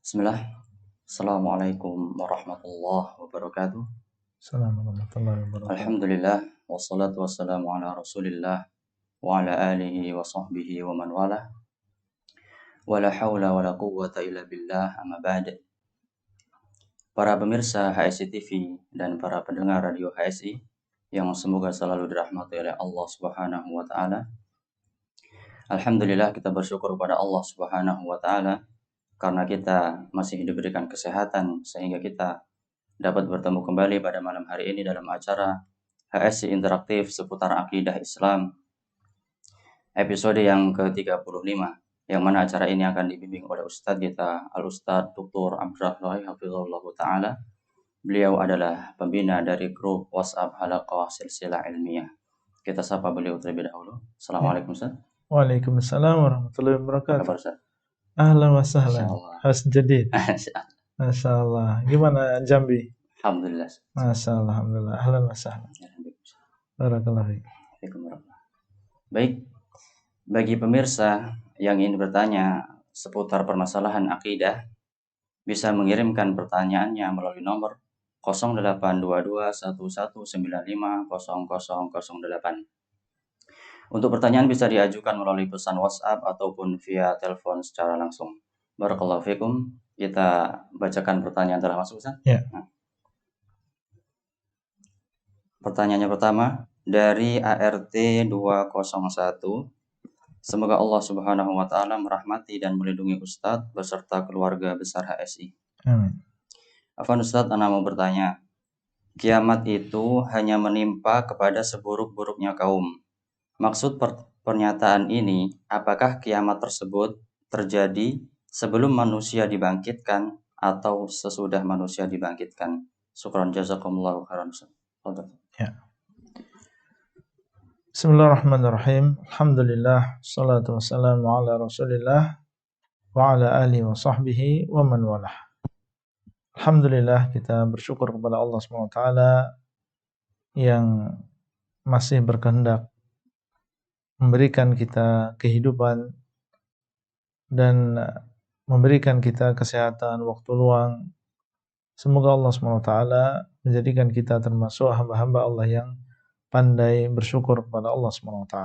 Bismillah. Assalamualaikum warahmatullahi wabarakatuh. Assalamualaikum warahmatullahi wabarakatuh. Alhamdulillah wassalatu wassalamu ala Rasulillah wa ala alihi wa sahbihi wa man walah. Wala haula wala quwwata illa billah, amma ba'd. Para pemirsa HSI TV dan para pendengar radio HSI yang semoga selalu dirahmati oleh Allah Subhanahu wa taala. Alhamdulillah, kita bersyukur kepada Allah Subhanahu wa taala karena kita masih diberikan kesehatan sehingga kita dapat bertemu kembali pada malam hari ini dalam acara HSI Interaktif seputar akidah Islam episode yang ke-35, yang mana acara ini akan dibimbing oleh Ustadz kita Al-Ustadz Dr. Abdurrahman Hafizahullah Ta'ala. Beliau adalah pembina dari grup WhatsApp Halaqah Silsilah Ilmiah. Kita sapa beliau terlebih dahulu. Assalamualaikum Ustadz. Waalaikumsalam warahmatullahi Apa wabarakatuh. kabar Ustadz? Ahlan wa sahlan. Insyaallah. Has jadid. Masya Allah. Gimana Jambi? Alhamdulillah. Masya Allah. Alhamdulillah. Ahlan wa sahlan. Barakallahu fiik. Baik, bagi pemirsa yang ingin bertanya seputar permasalahan akidah, bisa mengirimkan pertanyaannya melalui nomor 082211950008. Untuk pertanyaan bisa diajukan melalui pesan WhatsApp ataupun via telepon secara langsung. Barakallahu fikum. Kita bacakan pertanyaan telah masuk, Ustaz. Ya. Nah. Pertanyaannya pertama dari ART 201. Semoga Allah Subhanahu wa taala merahmati dan melindungi Ustadz beserta keluarga besar HSI. Amin. Afwan Ustadz, ana mau bertanya. Kiamat itu hanya menimpa kepada seburuk-buruknya kaum. Maksud pernyataan ini, apakah kiamat tersebut terjadi sebelum manusia dibangkitkan atau sesudah manusia dibangkitkan? Syukran jazakumullahu khairan. Ya. Bismillahirrahmanirrahim. Alhamdulillah, salatu wassalamu ala Rasulillah wa ala alihi wa sahbihi wa man walah. Alhamdulillah, kita bersyukur kepada Allah SWT yang masih berkehendak memberikan kita kehidupan dan memberikan kita kesehatan, waktu luang. Semoga Allah SWT menjadikan kita termasuk hamba-hamba Allah yang pandai bersyukur kepada Allah SWT.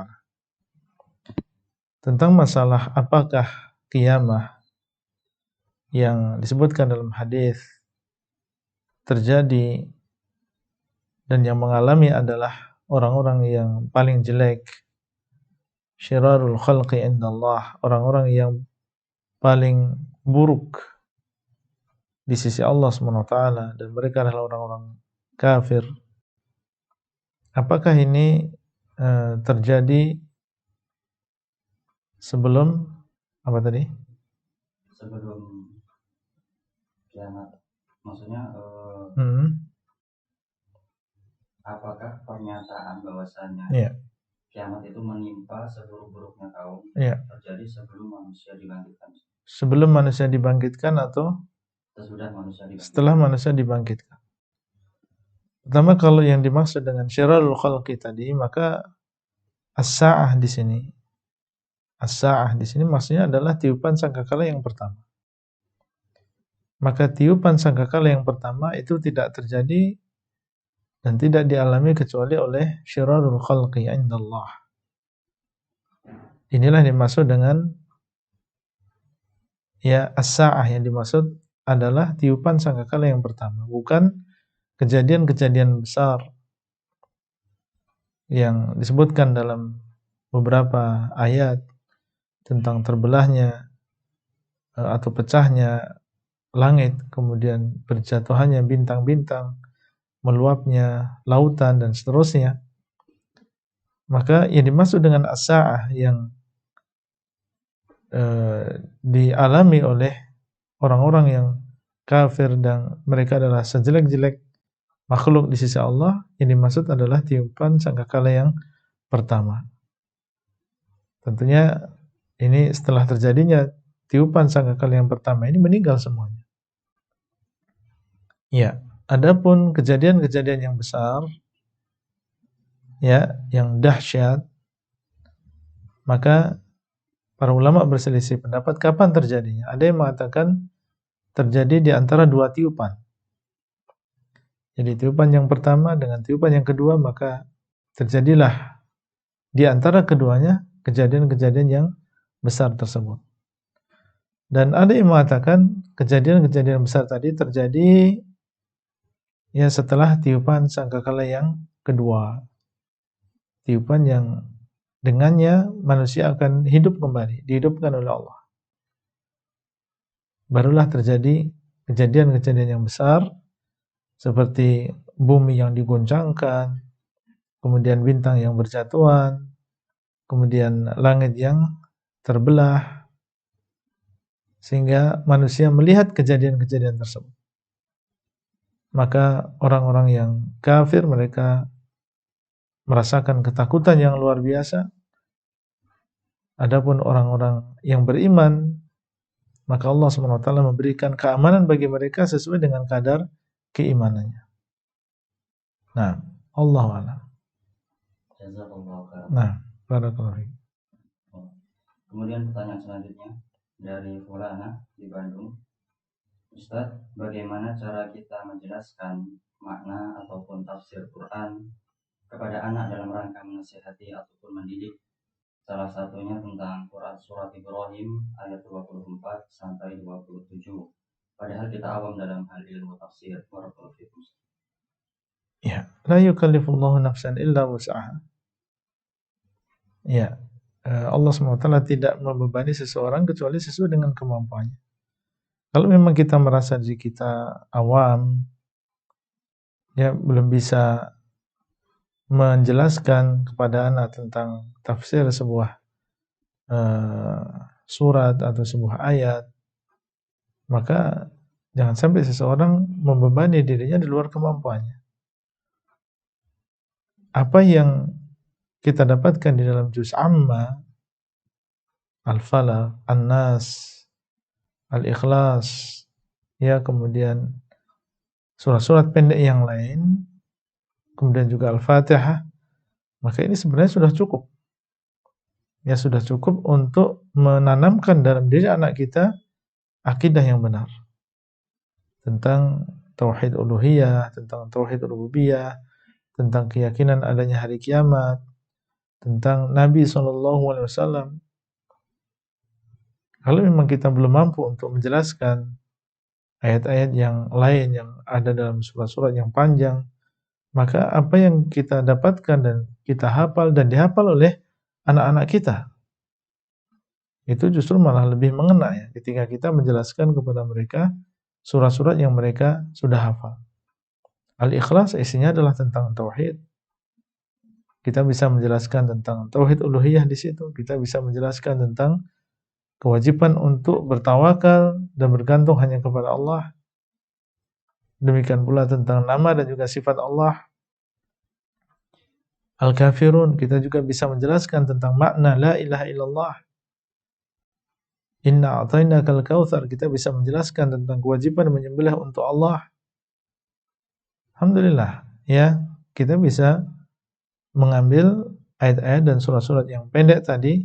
Tentang masalah apakah kiamah yang disebutkan dalam hadis terjadi dan yang mengalami adalah orang-orang yang paling jelek, syirarul khalqi indallah, orang-orang yang paling buruk di sisi Allah SWT, dan mereka adalah orang-orang kafir. Apakah ini terjadi sebelum apa tadi? Sebelum kiamat. Maksudnya apakah pernyataan bahwasannya kiamat itu menimpa seburuk-buruknya kaum terjadi sebelum manusia dibangkitkan? Sebelum manusia dibangkitkan atau setelah manusia dibangkitkan? Pertama, kalau yang dimaksud dengan syirarul khalqi tadi, maka as-sa'ah di sini. As-sa'ah di sini maksudnya adalah tiupan sangkakala yang pertama. Maka tiupan sangkakala yang pertama itu tidak terjadi dan tidak dialami kecuali oleh syirarul khalqi indallah. Inilah dimaksud dengan as-sa'ah, yang dimaksud adalah tiupan sangkakala yang pertama, bukan kejadian-kejadian besar yang disebutkan dalam beberapa ayat tentang terbelahnya atau pecahnya langit, kemudian berjatuhannya bintang-bintang, meluapnya lautan, dan seterusnya. Maka yang dimaksud dengan as-sa'ah yang dialami oleh orang-orang yang kafir dan mereka adalah sejelek-jelek makhluk di sisi Allah, yang dimaksud adalah tiupan sangkakala yang pertama. Tentunya ini setelah terjadinya tiupan sangkakala yang pertama ini meninggal semuanya. Ya, adapun kejadian-kejadian yang besar, yang dahsyat, maka para ulama berselisih pendapat kapan terjadinya. Ada yang mengatakan terjadi di antara dua tiupan. Jadi tiupan yang pertama dengan tiupan yang kedua, maka terjadilah di antara keduanya kejadian-kejadian yang besar tersebut. Dan ada yang mengatakan kejadian-kejadian besar tadi terjadi ya setelah tiupan sangkakala yang kedua. Tiupan yang dengannya manusia akan hidup kembali, dihidupkan oleh Allah. Barulah terjadi kejadian-kejadian yang besar seperti bumi yang diguncangkan, kemudian bintang yang berjatuhan, kemudian langit yang terbelah, sehingga manusia melihat kejadian-kejadian tersebut. Maka orang-orang yang kafir mereka merasakan ketakutan yang luar biasa. Adapun orang-orang yang beriman, maka Allah SWT memberikan keamanan bagi mereka sesuai dengan kadar keimanannya. Nah, Allah a'lam. Nah, barakallahu fiik. Kemudian pertanyaan selanjutnya dari Fulana di Bandung. Ustaz, bagaimana cara kita menjelaskan makna ataupun tafsir Quran kepada anak dalam rangka menasihati ataupun mendidik? Salah satunya tentang Quran surat Ibrahim ayat 24 sampai 27. Padahal kita awam dalam hal ilmu tafsir. Barakallahu fiikum. Ya, la yukallifullahu nafsan illa wus'aha. Ya, Allah SWT tidak membebani seseorang kecuali sesuai dengan kemampuannya. Kalau memang kita merasa diri kita awam, ya belum bisa menjelaskan kepada anak tentang tafsir sebuah surat atau sebuah ayat, maka jangan sampai seseorang membebani dirinya di luar kemampuannya. Apa yang kita dapatkan di dalam juz amma, Al-Falaq, An-Nas, Al-Ikhlas, ya kemudian surat-surat pendek yang lain, kemudian juga Al-Fatihah, maka ini sebenarnya sudah cukup. Ya sudah cukup untuk menanamkan dalam diri anak kita akidah yang benar tentang tauhid uluhiyah, tentang tauhid rububiyah, tentang keyakinan adanya hari kiamat, tentang Nabi SAW. Kalau memang kita belum mampu untuk menjelaskan ayat-ayat yang lain yang ada dalam surat-surat yang panjang, maka apa yang kita dapatkan dan kita hafal dan dihafal oleh anak-anak kita, itu justru malah lebih mengena ya ketika kita menjelaskan kepada mereka surat-surat yang mereka sudah hafal. Al-Ikhlas isinya adalah tentang tauhid. Kita bisa menjelaskan tentang tauhid uluhiyah di situ. Kita bisa menjelaskan tentang kewajiban untuk bertawakal dan bergantung hanya kepada Allah. Demikian pula tentang nama dan juga sifat Allah. Al-Kafirun, kita juga bisa menjelaskan tentang makna la ilaha illallah. Inna a'tainakal kautsar, kita bisa menjelaskan tentang kewajiban menyembelih untuk Allah. Alhamdulillah, ya, kita bisa mengambil ayat-ayat dan surat-surat yang pendek tadi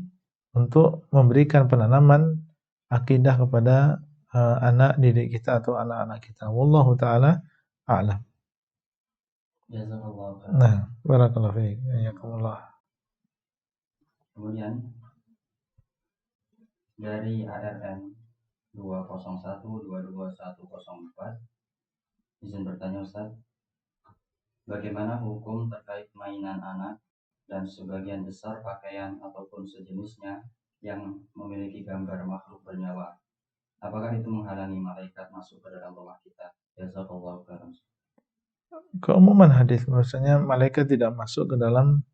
untuk memberikan penanaman akidah kepada anak didik kita atau anak-anak kita. Wallahu taala a'lam. Jazakallahu khairan. Nah, barakallahu fiik. Jazakumullah. Kemudian dari ARN 201222104, izin bertanya Ustaz, bagaimana hukum terkait mainan anak dan sebagian besar pakaian ataupun sejenisnya yang memiliki gambar makhluk bernyawa? Apakah itu menghalangi malaikat masuk ke dalam rumah kita? Jazakallahu khairan. Keumuman hadis bahwasanya malaikat tidak masuk ke dalam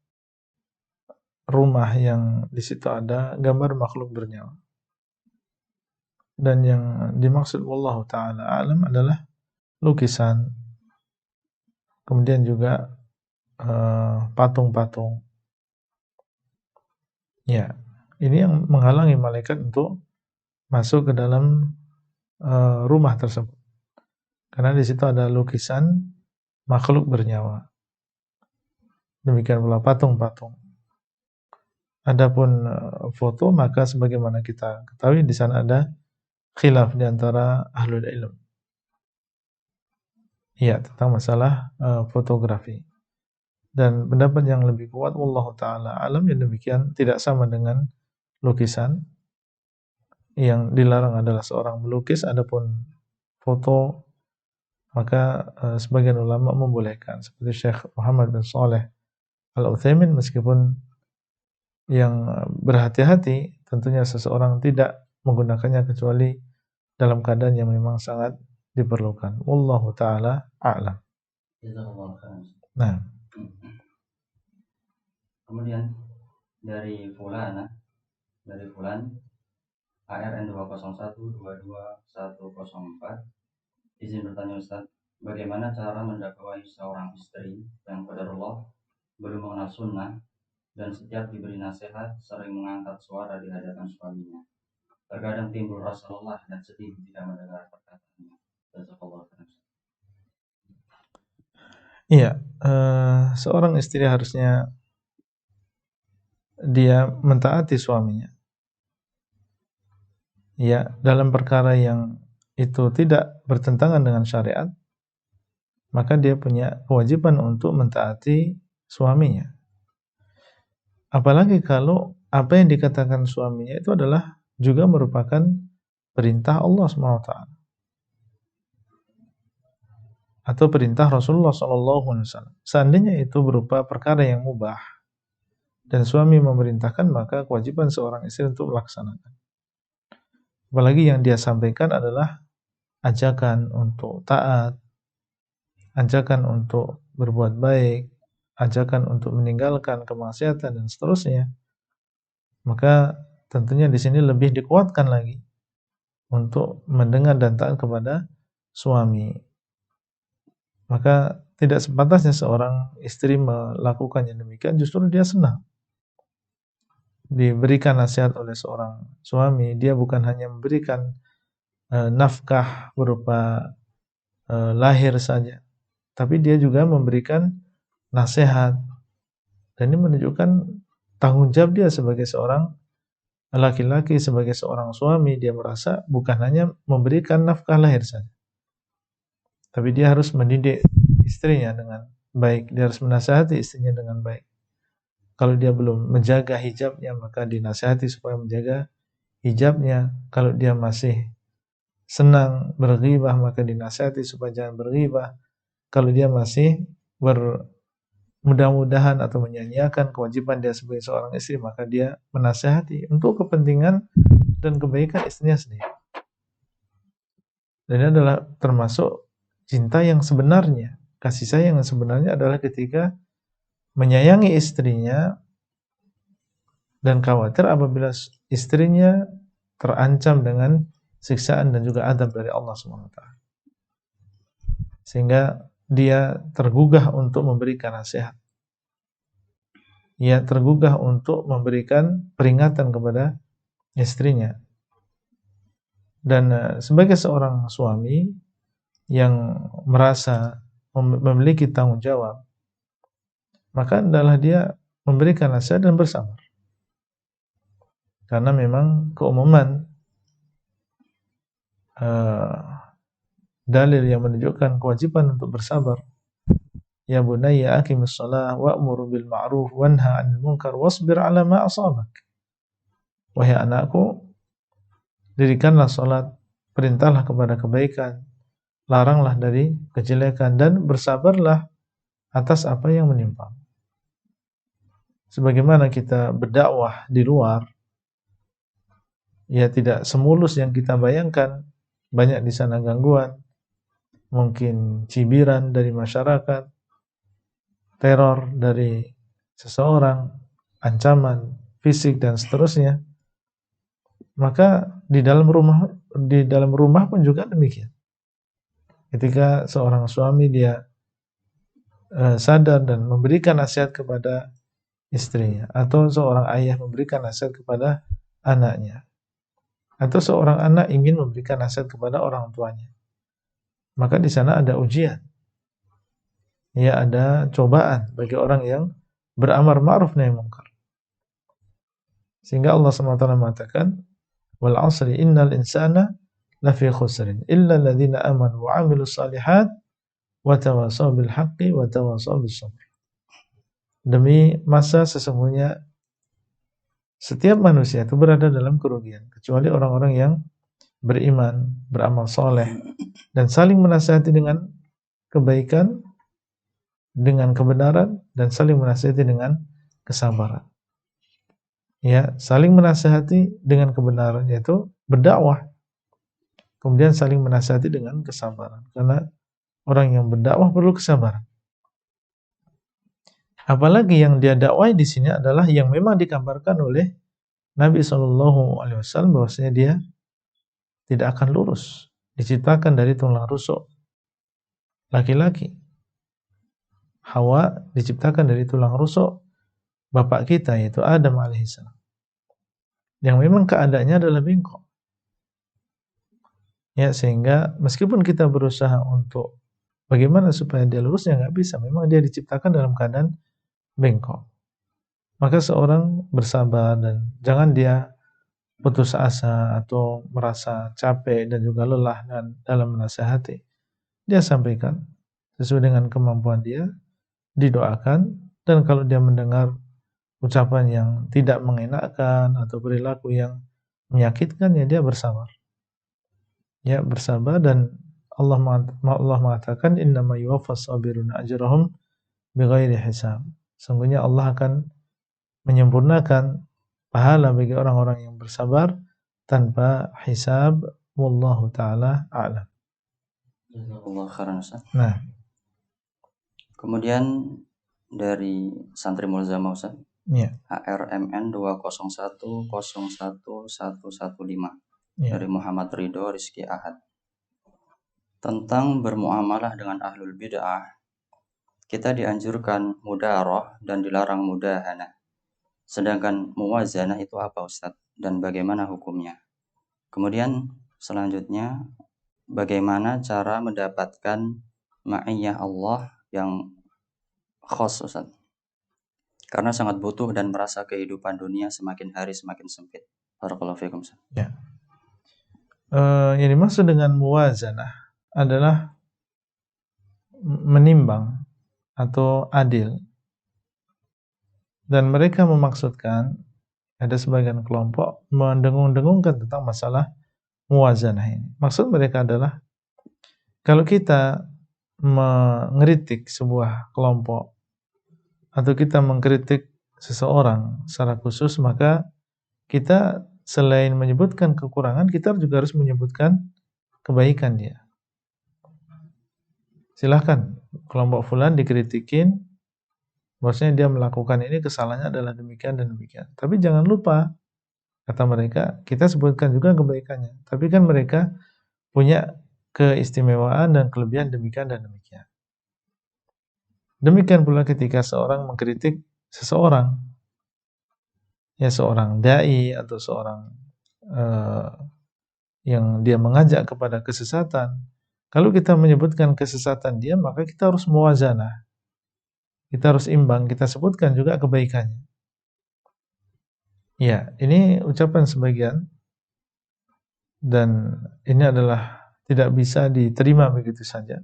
rumah yang di situ ada gambar makhluk bernyawa. Dan yang dimaksud wallahu taala alam adalah lukisan, kemudian juga patung-patung. Ya, ini yang menghalangi malaikat untuk masuk ke dalam rumah tersebut. Karena di situ ada lukisan makhluk bernyawa. Demikian pula patung-patung. Adapun foto, maka sebagaimana kita ketahui di sana ada khilaf di antara ahlul ilm. Ya, tentang masalah fotografi. Dan pendapat yang lebih kuat, wallahu taala alam, yang demikian tidak sama dengan lukisan. Yang dilarang adalah seorang melukis, adapun foto maka sebagian ulama membolehkan, seperti Syekh Muhammad bin Shalih Al-Utsaimin, meskipun yang berhati-hati tentunya seseorang tidak menggunakannya kecuali dalam keadaan yang memang sangat diperlukan. Wallahu taala a'lam. Nah, kemudian dari Fulan ARN 201222104, izin bertanya Ustaz, bagaimana cara mendakwai seorang istri yang qadarullah belum mengenal sunnah dan setiap diberi nasihat sering mengangkat suara di hadapan suaminya? Terkadang timbul rasa lelah dan sedih jika mendengar perkataannya. Jazakallahu khairan. Iya, seorang istri harusnya dia mentaati suaminya. Ya, dalam perkara yang itu tidak bertentangan dengan syariat, maka dia punya kewajiban untuk mentaati suaminya. Apalagi kalau apa yang dikatakan suaminya itu adalah juga merupakan perintah Allah SWT atau perintah Rasulullah SAW. Seandainya itu berupa perkara yang mubah dan suami memerintahkan, maka kewajiban seorang istri untuk melaksanakan. Apalagi yang dia sampaikan adalah ajakan untuk taat, ajakan untuk berbuat baik, ajakan untuk meninggalkan kemaksiatan dan seterusnya. Maka tentunya di sini lebih dikuatkan lagi untuk mendengar dan taat kepada suami. Maka tidak sepantasnya seorang istri melakukan yang demikian, justru dia senang diberikan nasihat oleh seorang suami. Dia bukan hanya memberikan nafkah berupa lahir saja, tapi dia juga memberikan nasihat. Dan ini menunjukkan tanggung jawab dia sebagai seorang laki-laki, sebagai seorang suami. Dia merasa bukan hanya memberikan nafkah lahir saja, tapi dia harus mendidik istrinya dengan baik. Dia harus menasihati istrinya dengan baik. Kalau dia belum menjaga hijabnya, maka dinasihati supaya menjaga hijabnya. Kalau dia masih senang berghibah, maka dinasihati supaya jangan berghibah. Kalau dia masih mudah-mudahan atau menyanyiakan kewajiban dia sebagai seorang istri, maka dia menasihati untuk kepentingan dan kebaikan istrinya sendiri. Dan ini adalah termasuk cinta yang sebenarnya. Kasih sayang yang sebenarnya adalah ketika menyayangi istrinya dan khawatir apabila istrinya terancam dengan siksaan dan juga adab dari Allah SWT. Sehingga dia tergugah untuk memberikan nasihat. Ia tergugah untuk memberikan peringatan kepada istrinya. Dan sebagai seorang suami yang merasa memiliki tanggung jawab, maka adalah dia memberikan nasihat dan bersabar. Karena memang keumuman dalil yang menunjukkan kewajiban untuk bersabar. Ya bunayya aqimis shalah wa'mur bil ma'ruf wanha 'anil munkar wasbir 'ala ma asabak. Wahai anakku, dirikanlah salat, perintahlah kepada kebaikan, laranglah dari kejelekan, dan bersabarlah atas apa yang menimpa. Sebagaimana kita berdakwah di luar, ya tidak semulus yang kita bayangkan. Banyak di sana gangguan, mungkin cibiran dari masyarakat, teror dari seseorang, ancaman fisik dan seterusnya. Maka di dalam rumah pun juga demikian. Ketika seorang suami dia sadar dan memberikan nasihat kepada istrinya, atau seorang ayah memberikan nasihat kepada anaknya, atau seorang anak ingin memberikan nasihat kepada orang tuanya, maka di sana ada ujian. Ya, ada cobaan bagi orang yang beramar ma'ruf nahi munkar. Sehingga Allah SWT mengatakan, wal 'asri innal insana lafi khusrin illa alladziina aamanu wa 'amilus shalihat wa tawashaw bil haqqi wa tawashaw bis sabr. Demi masa sesungguhnya setiap manusia itu berada dalam kerugian kecuali orang-orang yang beriman, beramal soleh, dan saling menasihati dengan kebaikan, dengan kebenaran, dan saling menasihati dengan kesabaran. Ya, saling menasihati dengan kebenaran yaitu berdakwah. Kemudian saling menasihati dengan kesabaran. Karena orang yang berdakwah perlu kesabaran. Apalagi yang dia dakwai di sini adalah yang memang dikabarkan oleh Nabi SAW bahwasanya dia tidak akan lurus, diciptakan dari tulang rusuk laki-laki. Hawa diciptakan dari tulang rusuk bapak kita yaitu Adam alaihissalam. Yang memang keadaannya adalah bengkok. Ya, sehingga meskipun kita berusaha untuk bagaimana supaya dia lurus, ya nggak bisa. Memang dia diciptakan dalam keadaan bengkok. Maka seorang bersabar dan jangan dia putus asa atau merasa capek dan juga lelah dan dalam menasihati. Dia sampaikan sesuai dengan kemampuan dia, didoakan, dan kalau dia mendengar ucapan yang tidak mengenakkan atau perilaku yang menyakitkan, ya dia bersabar. Ya, bersabar, dan Allah mengatakan innama yuwaffas sabiruna ajrahum bighairi hisab. Sungguhnya Allah akan menyempurnakan pahala bagi orang-orang yang bersabar tanpa hisab. Wallahu taala a'lam. Jazakallahu khairan Ustaz. Nah, Kemudian dari santri Mulzamah Ustaz, ya, HRMN 201011115 ya. dari Muhammad Ridho Rizki Ahad. Tentang bermuamalah dengan ahlul bid'ah, kita dianjurkan mudarah dan dilarang mudahanah. Sedangkan muwazanah itu apa Ustaz? Dan bagaimana hukumnya? Kemudian selanjutnya, bagaimana cara mendapatkan ma'iyah Allah yang khas Ustaz? Karena sangat butuh dan merasa kehidupan dunia semakin hari semakin sempit. Barakallahu fiikum Ustaz. Ya. Yang dimaksud dengan muwazanah adalah menimbang atau adil. Dan mereka memaksudkan, ada sebagian kelompok mendengung-dengungkan tentang masalah muwazanah ini. Maksud mereka adalah kalau kita mengkritik sebuah kelompok atau kita mengkritik seseorang secara khusus, maka kita selain menyebutkan kekurangan, kita juga harus menyebutkan kebaikan dia. Silahkan kelompok fulan dikritikin, bahwasanya dia melakukan ini, kesalahannya adalah demikian dan demikian. Tapi jangan lupa, kata mereka, kita sebutkan juga kebaikannya. Tapi kan mereka punya keistimewaan dan kelebihan demikian dan demikian. Demikian pula ketika seorang mengkritik seseorang, ya seorang dai atau seorang yang dia mengajak kepada kesesatan. Kalau kita menyebutkan kesesatan dia, maka kita harus muwazanah. Kita harus imbang, kita sebutkan juga kebaikannya. Ya, ini ucapan sebagian, dan ini adalah tidak bisa diterima begitu saja.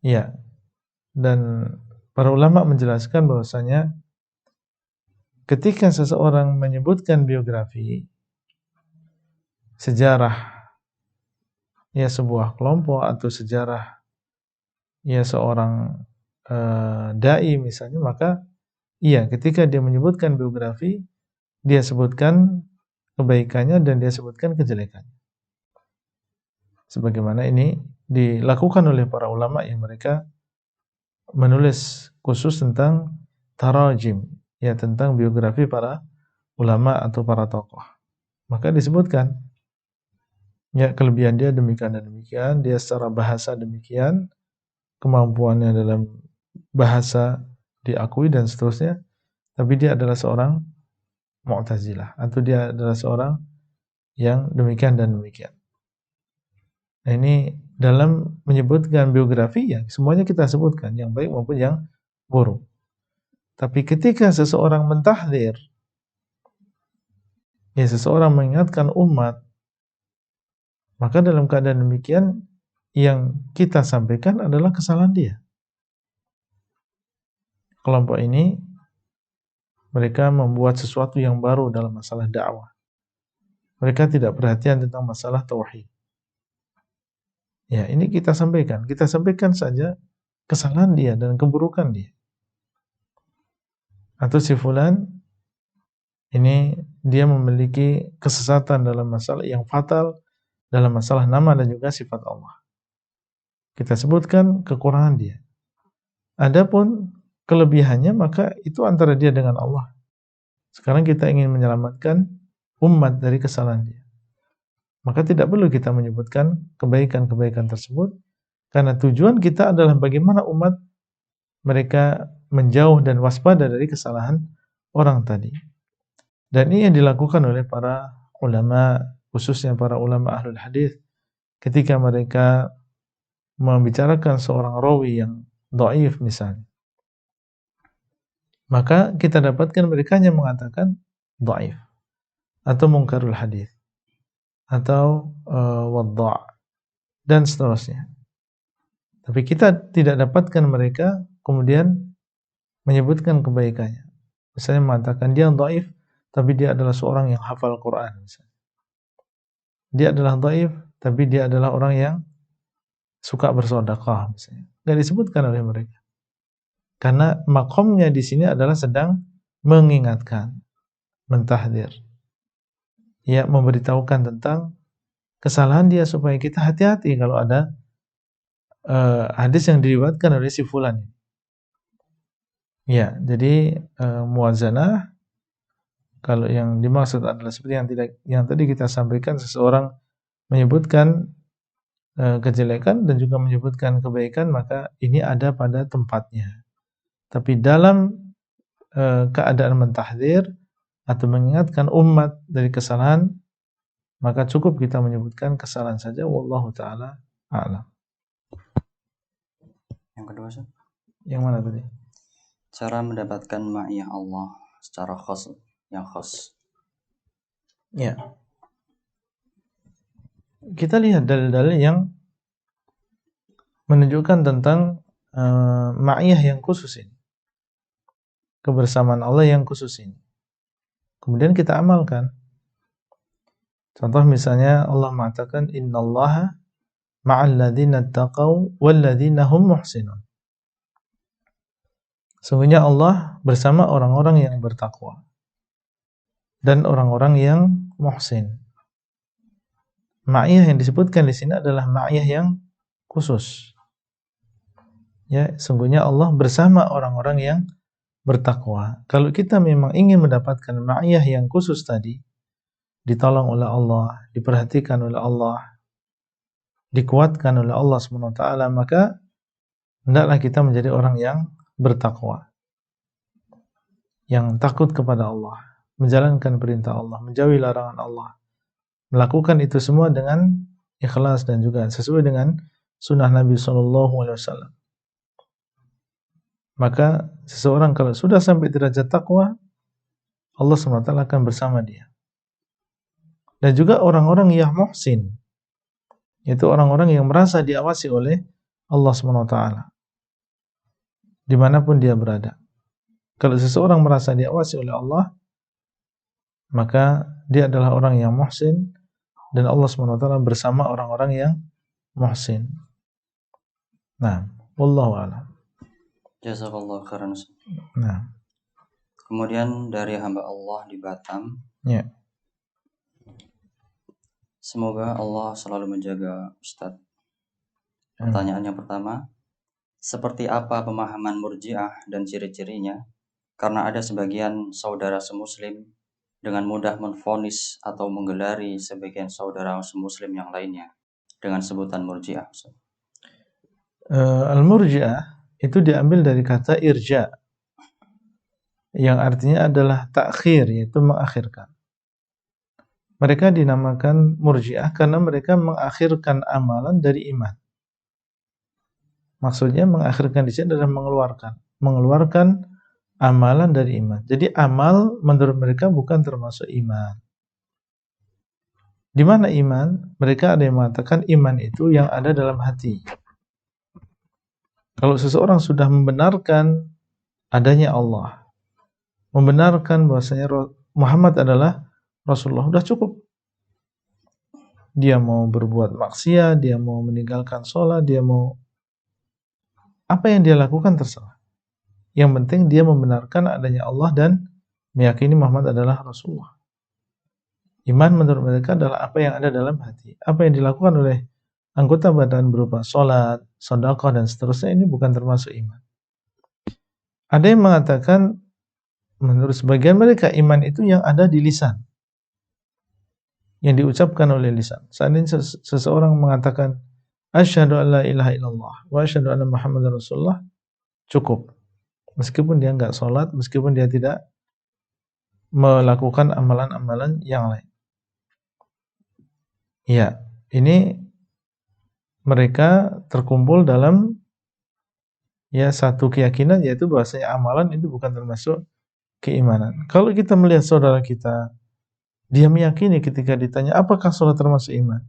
Ya, dan para ulama menjelaskan bahwasanya ketika seseorang menyebutkan biografi, sejarah ya sebuah kelompok atau sejarah ya seorang dai misalnya, maka iya, ketika dia menyebutkan biografi, dia sebutkan kebaikannya dan dia sebutkan kejelekannya. Sebagaimana ini dilakukan oleh para ulama yang mereka menulis khusus tentang tarajim, ya tentang biografi para ulama atau para tokoh. Maka disebutkan ya kelebihan dia demikian dan demikian, dia secara bahasa demikian, kemampuannya dalam bahasa diakui dan seterusnya, tapi dia adalah seorang Mu'tazilah atau dia adalah seorang yang demikian dan demikian. Nah, ini dalam menyebutkan biografi ya semuanya kita sebutkan, yang baik maupun yang buruk. Tapi ketika seseorang mentahdzir, ya seseorang mengingatkan umat Maka dalam keadaan demikian, yang kita sampaikan adalah kesalahan dia. Kelompok ini, mereka membuat sesuatu yang baru dalam masalah dakwah. Mereka tidak perhatian tentang masalah tauhid. Ya, ini kita sampaikan saja kesalahan dia dan keburukan dia. Atau si fulan ini dia memiliki kesesatan dalam masalah yang fatal, dalam masalah nama dan juga sifat Allah. Kita sebutkan kekurangan dia. Adapun kelebihannya, maka itu antara dia dengan Allah. Sekarang kita ingin menyelamatkan umat dari kesalahan dia. Maka tidak perlu kita menyebutkan kebaikan-kebaikan tersebut, karena tujuan kita adalah bagaimana umat mereka menjauh dan waspada dari kesalahan orang tadi. Dan ini yang dilakukan oleh para ulama, khususnya para ulama ahlul hadis, ketika mereka membicarakan seorang rawi yang dhaif misalnya. Maka kita dapatkan mereka hanya mengatakan dhaif atau munkarul hadis atau wadda' dan seterusnya. Tapi kita tidak dapatkan mereka kemudian menyebutkan kebaikannya. Misalnya mengatakan dia dhaif, tapi dia adalah seorang yang hafal Quran misalnya. Dia adalah dhaif, tapi dia adalah orang yang suka bersedekah misalnya. Enggak disebutkan oleh mereka. Karena makomnya di sini adalah sedang mengingatkan, mentahdir. Ya, memberitahukan tentang kesalahan dia supaya kita hati-hati kalau ada hadis yang diriwayatkan oleh si fulan. Ya, jadi muwazanah kalau yang dimaksud adalah seperti yang tadi kita sampaikan, seseorang menyebutkan kejelekan dan juga menyebutkan kebaikan, maka ini ada pada tempatnya. Tapi dalam keadaan mentahdzir atau mengingatkan umat dari kesalahan, maka cukup kita menyebutkan kesalahan saja. Wallahu taala a'lam. Yang kedua, Ustaz. Yang mana tadi? Cara mendapatkan ma'iyah Allah secara khas, yang khas. Ya. Kita lihat dalil-dalil yang menunjukkan tentang ma'iyah yang khusus ini. Kebersamaan Allah yang khusus ini. Kemudian kita amalkan. Contoh misalnya Allah mengatakan innallaha ma'al ladzina taqaw wal ladzina hum muhsinun. Sungguhnya Allah bersama orang-orang yang bertakwa dan orang-orang yang muhsin. Ma'iyah yang disebutkan di sini adalah ma'iyah yang khusus. Ya, sungguhnya Allah bersama orang-orang yang bertakwa. Kalau kita memang ingin mendapatkan ma'iyah yang khusus tadi, ditolong oleh Allah, diperhatikan oleh Allah, dikuatkan oleh Allah SWT, maka hendaklah kita menjadi orang yang bertakwa, yang takut kepada Allah, menjalankan perintah Allah, menjauhi larangan Allah, melakukan itu semua dengan ikhlas dan juga sesuai dengan sunnah Nabi SAW. Maka seseorang kalau sudah sampai derajat takwa, Allah SWT akan bersama dia. Dan juga orang-orang yang muhsin, yaitu orang-orang yang merasa diawasi oleh Allah SWT dimanapun dia berada. Kalau seseorang merasa diawasi oleh Allah, maka dia adalah orang yang muhsin, dan Allah SWT bersama orang-orang yang muhsin. Nah, wallahu a'lam. Jazakallahu khairan. Nah, kemudian dari hamba Allah di Batam. ya. Semoga Allah selalu menjaga Ustadz. Pertanyaan yang pertama, seperti apa pemahaman Murji'ah dan ciri-cirinya? Karena ada sebagian saudara semuslim dengan mudah menvonis atau menggelari sebagian saudara semuslim yang lainnya dengan sebutan Murji'ah. Al-Murji'ah itu diambil dari kata irja, yang artinya adalah takhir, yaitu mengakhirkan. Mereka dinamakan Murji'ah karena mereka mengakhirkan amalan dari iman. Maksudnya mengakhirkan di sini adalah mengeluarkan amalan dari iman. Jadi amal menurut mereka bukan termasuk iman. Di mana iman? Mereka ada yang mengatakan iman itu yang ada dalam hati. Kalau seseorang sudah membenarkan adanya Allah, membenarkan bahwasanya Muhammad adalah Rasulullah, sudah cukup. Dia mau berbuat maksiat, dia mau meninggalkan sholat, dia mau apa yang dia lakukan terserah. Yang penting dia membenarkan adanya Allah dan meyakini Muhammad adalah Rasulullah. Iman menurut mereka adalah apa yang ada dalam hati. Apa yang dilakukan oleh anggota badan berupa sholat, sedekah dan seterusnya ini bukan termasuk iman. Ada yang mengatakan menurut sebagian mereka iman itu yang ada di lisan, yang diucapkan oleh lisan. Seandainya seseorang mengatakan asyhadu an la ilaha illallah wa asyhadu anna Muhammadar Rasulullah, cukup. Meskipun dia enggak sholat, meskipun dia tidak melakukan amalan-amalan yang lain. Ya, ini mereka terkumpul dalam satu keyakinan, yaitu bahwasanya amalan itu bukan termasuk keimanan. Kalau kita melihat saudara kita, dia meyakini ketika ditanya apakah sholat termasuk iman?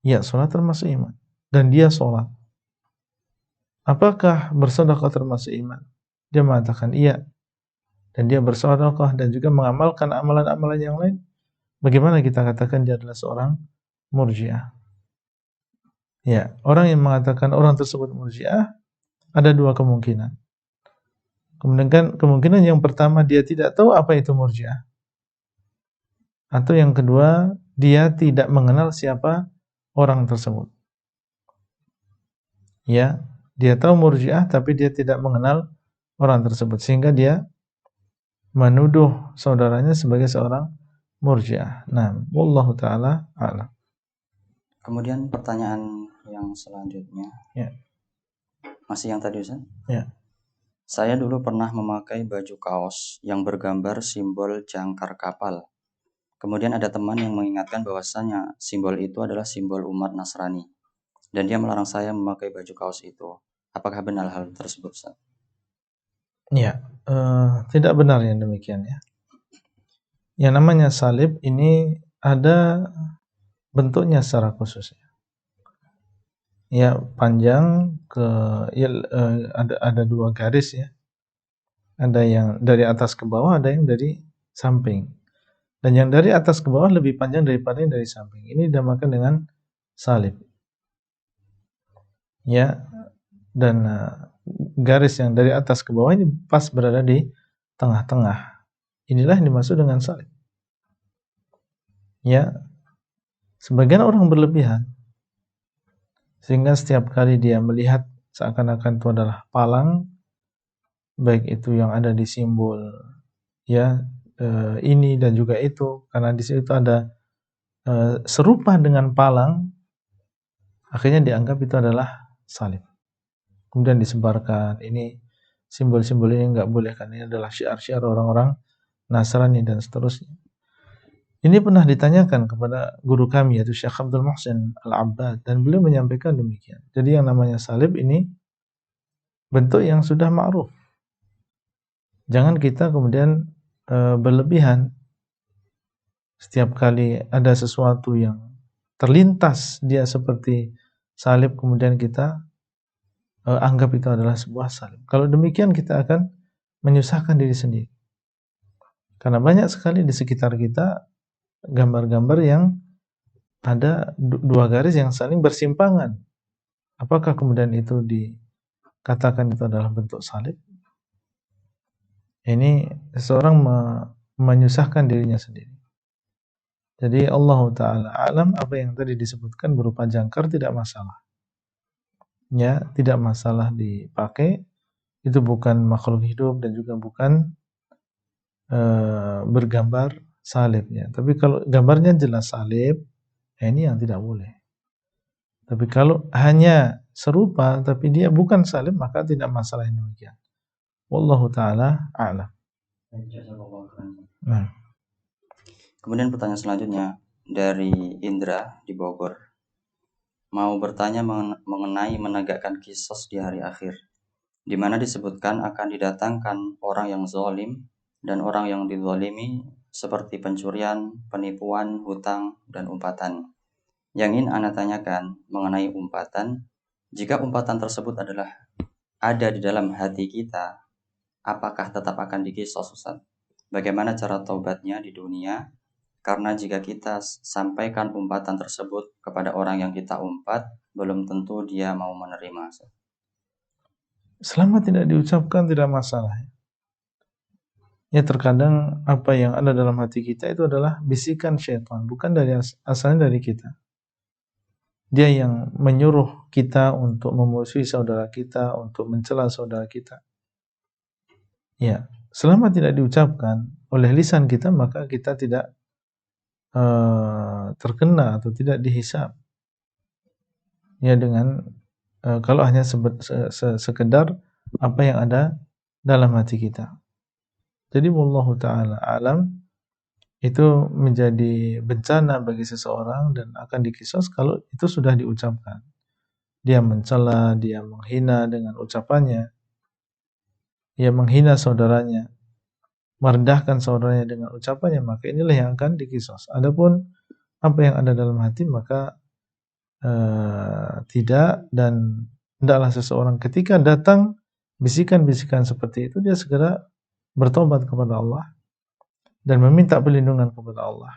Ya, sholat termasuk iman. Dan dia sholat. Apakah bersedekah termasuk iman? Dia mengatakan iya. Dan dia bersedekah dan juga mengamalkan amalan-amalan yang lain. Bagaimana kita katakan dia adalah seorang murji'ah? Ya, orang yang mengatakan orang tersebut murji'ah ada dua kemungkinan. Kemungkinan yang pertama, dia tidak tahu apa itu murji'ah. Atau yang kedua, dia tidak mengenal siapa orang tersebut. Ya, dia tahu murji'ah tapi dia tidak mengenal orang tersebut, sehingga dia menuduh saudaranya sebagai seorang murji'ah. Nah, wallahu taala a'lam. Kemudian pertanyaan yang selanjutnya. Ya. Masih yang tadi, Ustaz? Ya. Saya dulu pernah memakai baju kaos yang bergambar simbol jangkar kapal. Kemudian ada teman yang mengingatkan bahwasanya simbol itu adalah simbol umat Nasrani. Dan dia melarang saya memakai baju kaos itu. Apakah benar hal tersebut, Ustaz? Ya, tidak benar yang demikian ya. Yang namanya salib ini ada bentuknya secara khusus. Ya, panjang ada dua garis ya. Ada yang dari atas ke bawah, ada yang dari samping. Dan yang dari atas ke bawah lebih panjang daripada yang dari samping. Ini dinamakan dengan salib. Ya, dan garis yang dari atas ke bawah ini pas berada di tengah-tengah. Inilah yang dimaksud dengan salib. Ya, sebagian orang berlebihan sehingga setiap kali dia melihat seakan-akan itu adalah palang, baik itu yang ada di simbol ini dan juga itu, karena di situ ada serupa dengan palang, akhirnya dianggap itu adalah salib. Kemudian disebarkan, ini simbol-simbol ini enggak boleh, karena ini adalah syiar-syiar orang-orang Nasrani dan seterusnya. Ini pernah ditanyakan kepada guru kami, yaitu Syekh Abdul Muhsin Al-Abbad, dan beliau menyampaikan demikian. Jadi yang namanya salib ini bentuk yang sudah ma'ruf. Jangan kita kemudian berlebihan. Setiap kali ada sesuatu yang terlintas dia seperti salib, kemudian kita anggap itu adalah sebuah salib. Kalau demikian kita akan menyusahkan diri sendiri. Karena banyak sekali di sekitar kita gambar-gambar yang ada dua garis yang saling bersimpangan. Apakah kemudian itu dikatakan itu adalah bentuk salib? Ini seseorang menyusahkan dirinya sendiri. Jadi Allah Ta'ala alam, apa yang tadi disebutkan berupa jangkar tidak masalah. Ya, tidak masalah dipakai. Itu bukan makhluk hidup dan juga bukan bergambar salibnya. Tapi kalau gambarnya jelas salib, ini yang tidak boleh. Tapi kalau hanya serupa tapi dia bukan salib, maka tidak masalah yang demikian. Wallahu taala a'lam. Nah. Kemudian pertanyaan selanjutnya dari Indra di Bogor. Mau bertanya mengenai menegakkan qisas di hari akhir, di mana disebutkan akan didatangkan orang yang zalim dan orang yang dizalimi seperti pencurian, penipuan, hutang, dan umpatan. Yang ingin Ana tanyakan mengenai umpatan, jika umpatan tersebut adalah ada di dalam hati kita, apakah tetap akan dikisos, Ustaz? Bagaimana cara taubatnya di dunia? Karena jika kita sampaikan umpatan tersebut kepada orang yang kita umpat, belum tentu dia mau menerima. Selama tidak diucapkan tidak masalah. Ya, terkadang apa yang ada dalam hati kita itu adalah bisikan syaitan, bukan dari asalnya dari kita. Dia yang menyuruh kita untuk memusuhi saudara kita, untuk mencela saudara kita. Ya, selama tidak diucapkan oleh lisan kita, maka kita tidak terkena atau tidak dihisab. Ya, dengan kalau hanya sekedar apa yang ada dalam hati kita. Jadi wallahu ta'ala alam, itu menjadi bencana bagi seseorang dan akan dikisos kalau itu sudah diucapkan. Dia mencela, dia menghina dengan ucapannya, dia menghina saudaranya, merendahkan saudaranya dengan ucapannya, maka inilah yang akan dikisos. Adapun apa yang ada dalam hati maka tidak, dan hendaklah seseorang ketika datang bisikan-bisikan seperti itu dia segera bertobat kepada Allah dan meminta perlindungan kepada Allah,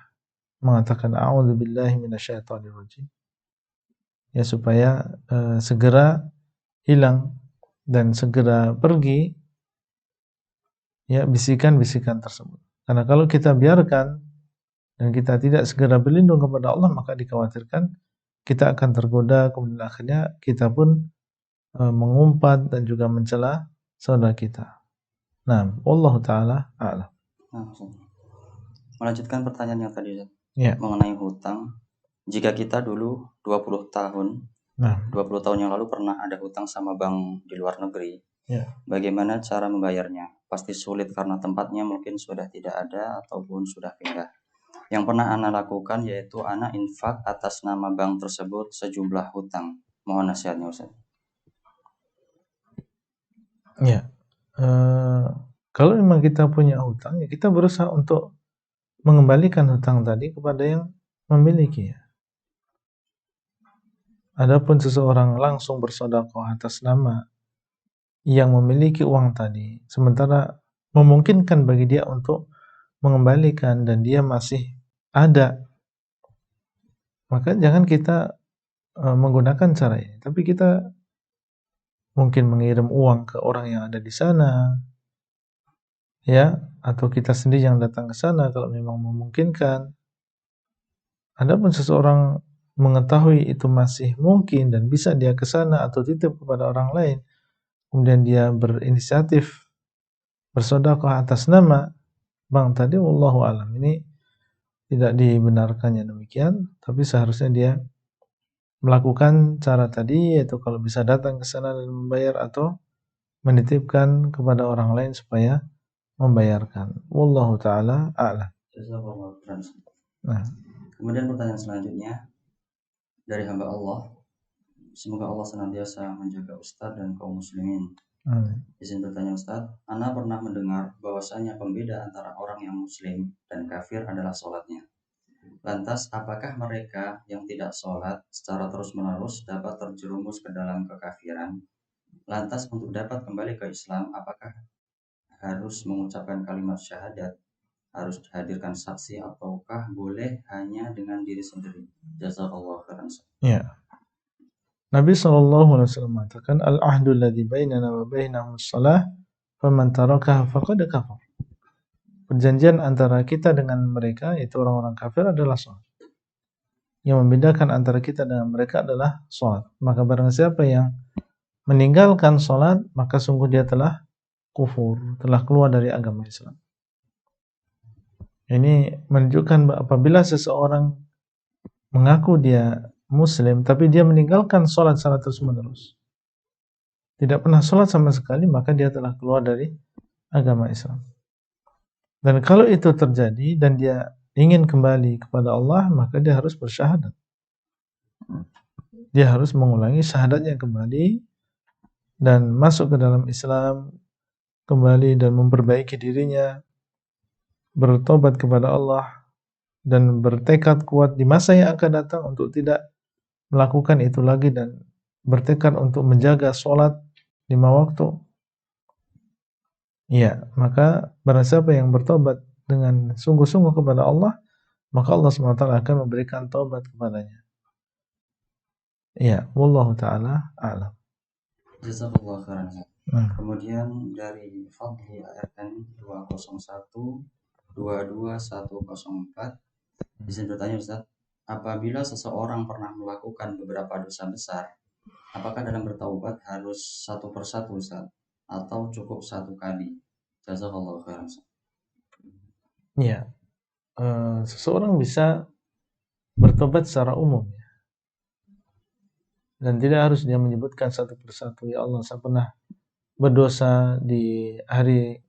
mengatakan a'udzubillahi minasyaitonirrajim, ya, supaya segera hilang dan segera pergi ya bisikan-bisikan tersebut. Karena kalau kita biarkan dan kita tidak segera berlindung kepada Allah, maka dikhawatirkan kita akan tergoda, kemudian akhirnya kita pun mengumpat dan juga mencela saudara kita. Nah, wallahu ta'ala a'lam. Nah, melanjutkan pertanyaan yang tadi Ya. mengenai hutang. Jika kita dulu 20 tahun yang lalu pernah ada hutang sama bank di luar negeri, bagaimana cara membayarnya? Pasti sulit karena tempatnya mungkin sudah tidak ada ataupun sudah pindah. Yang pernah Ana lakukan yaitu Ana infak atas nama bank tersebut sejumlah hutang. Mohon nasihatnya, Ustaz. Ya, kalau memang kita punya hutang, ya kita berusaha untuk mengembalikan hutang tadi kepada yang memiliki. Adapun seseorang langsung bersedekah atas nama yang memiliki uang tadi, sementara memungkinkan bagi dia untuk mengembalikan dan dia masih ada, maka jangan kita menggunakan cara ini. Tapi kita mungkin mengirim uang ke orang yang ada di sana, ya, atau kita sendiri yang datang ke sana kalau memang memungkinkan. Adapun seseorang mengetahui itu masih mungkin dan bisa dia ke sana atau titip kepada orang lain, kemudian dia berinisiatif bersedekah atas nama bank tadi, wallahu alam, ini tidak dibenarkannya demikian, tapi seharusnya dia melakukan cara tadi, yaitu kalau bisa datang ke sana dan membayar atau menitipkan kepada orang lain supaya membayarkan. Wallahu ta'ala a'lam. Nah, kemudian pertanyaan selanjutnya dari hamba Allah. Semoga Allah senantiasa menjaga Ustaz dan kaum muslimin. Izin bertanya Ustaz, Ana pernah mendengar bahwasanya pembeda antara orang yang muslim dan kafir adalah sholatnya. Lantas, apakah mereka yang tidak sholat secara terus-menerus dapat terjerumus ke dalam kekafiran? Lantas, untuk dapat kembali ke Islam, apakah harus mengucapkan kalimat syahadat, harus hadirkan saksi, ataukah boleh hanya dengan diri sendiri? Jazakallahu khairan. Ya. Nabi SAW mengatakan, al-ahdu alladhi bainana wa bainahum as-salah, faman tarakaha faqad kafar. Perjanjian antara kita dengan mereka, yaitu orang-orang kafir, adalah salat. Yang membedakan antara kita dengan mereka adalah salat. Maka barang siapa yang meninggalkan salat, maka sungguh dia telah kufur, telah keluar dari agama Islam. Ini menunjukkan apabila seseorang mengaku dia Muslim, tapi dia meninggalkan sholat secara terus-menerus, tidak pernah sholat sama sekali, maka dia telah keluar dari agama Islam. Dan kalau itu terjadi dan dia ingin kembali kepada Allah, maka dia harus bersyahadat. Dia harus mengulangi syahadatnya kembali dan masuk ke dalam Islam kembali dan memperbaiki dirinya bertobat kepada Allah dan bertekad kuat di masa yang akan datang untuk tidak melakukan itu lagi dan bertekad untuk menjaga sholat 5 waktu, ya, maka barang siapa yang bertobat dengan sungguh-sungguh kepada Allah, maka Allah SWT akan memberikan taubat kepadanya. Ya, wallahu taala a'lam. Jazakallahu khairan. Kemudian dari Fadli ARN 201-22104 izin bertanya Ustaz, apabila seseorang pernah melakukan beberapa dosa besar, apakah dalam bertaubat harus satu persatu Ustaz atau cukup satu kali? Jazakallahu khairan. Ya, seseorang bisa bertobat secara umum, dan tidak harus dia menyebutkan satu persatu, ya Allah saya pernah berdosa di hari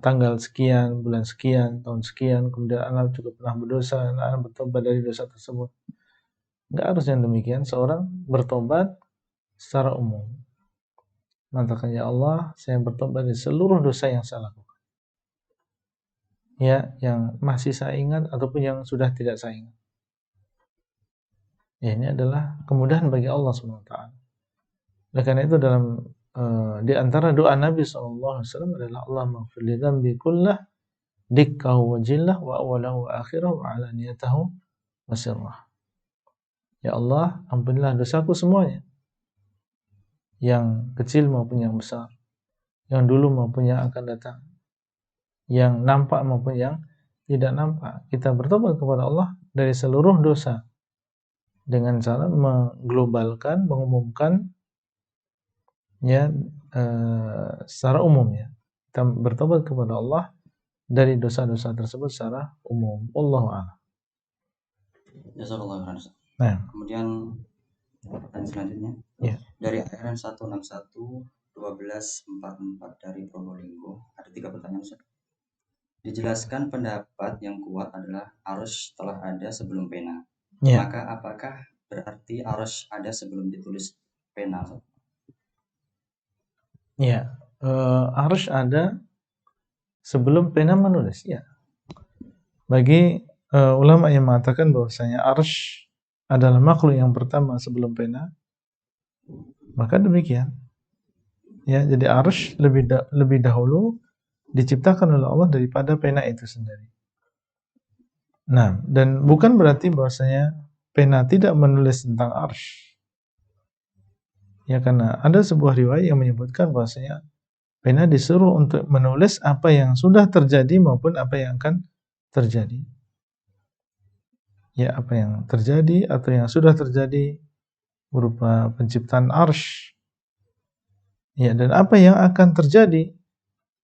tanggal sekian, bulan sekian, tahun sekian, kemudian anak juga pernah berdosa, anak bertobat dari dosa tersebut. Nggak harus yang demikian, seorang bertobat secara umum. Mengatakan, ya Allah saya bertobat dari seluruh dosa yang saya lakukan, ya, yang masih saya ingat ataupun yang sudah tidak saya ingat. Ya, ini adalah kemudahan bagi Allah SWT. Oleh karena itu dalam di antara doa Nabi SAW adalah Allahumma ighfir li dzambi kullah dikkahu wa jillah wa awalahu wa akhirahu wa alaniyatahu wa sirrah. Ya Allah, ampunilah dosaku semuanya, yang kecil maupun yang besar, yang dulu maupun yang akan datang, yang nampak maupun yang tidak nampak. Kita bertobat kepada Allah dari seluruh dosa dengan cara mengglobalkan, mengumumkan, ya, secara umum, ya. Kita bertobat kepada Allah dari dosa-dosa tersebut secara umum. Wallahu a'lam. Jazakallahu khairan. Nah, kemudian pertanyaan selanjutnya, ya, dari ARN 161-1244 dari Probolinggo, ada 3 pertanyaan Ustaz. Dijelaskan pendapat yang kuat adalah arsy telah ada sebelum pena. ya. Maka apakah berarti arsy ada sebelum ditulis pena? Ya, arsy ada sebelum pena menulis, ya. Bagi ulama yang mengatakan bahwasanya arsy adalah makhluk yang pertama sebelum pena, maka demikian. Ya, jadi arsy lebih dahulu diciptakan oleh Allah daripada pena itu sendiri. Nah, dan bukan berarti bahwasanya pena tidak menulis tentang arsy. Ya, karena ada sebuah riwayat yang menyebutkan bahwasanya pena disuruh untuk menulis apa yang sudah terjadi maupun apa yang akan terjadi. Ya, apa yang terjadi atau yang sudah terjadi berupa penciptaan arsy. Ya, dan apa yang akan terjadi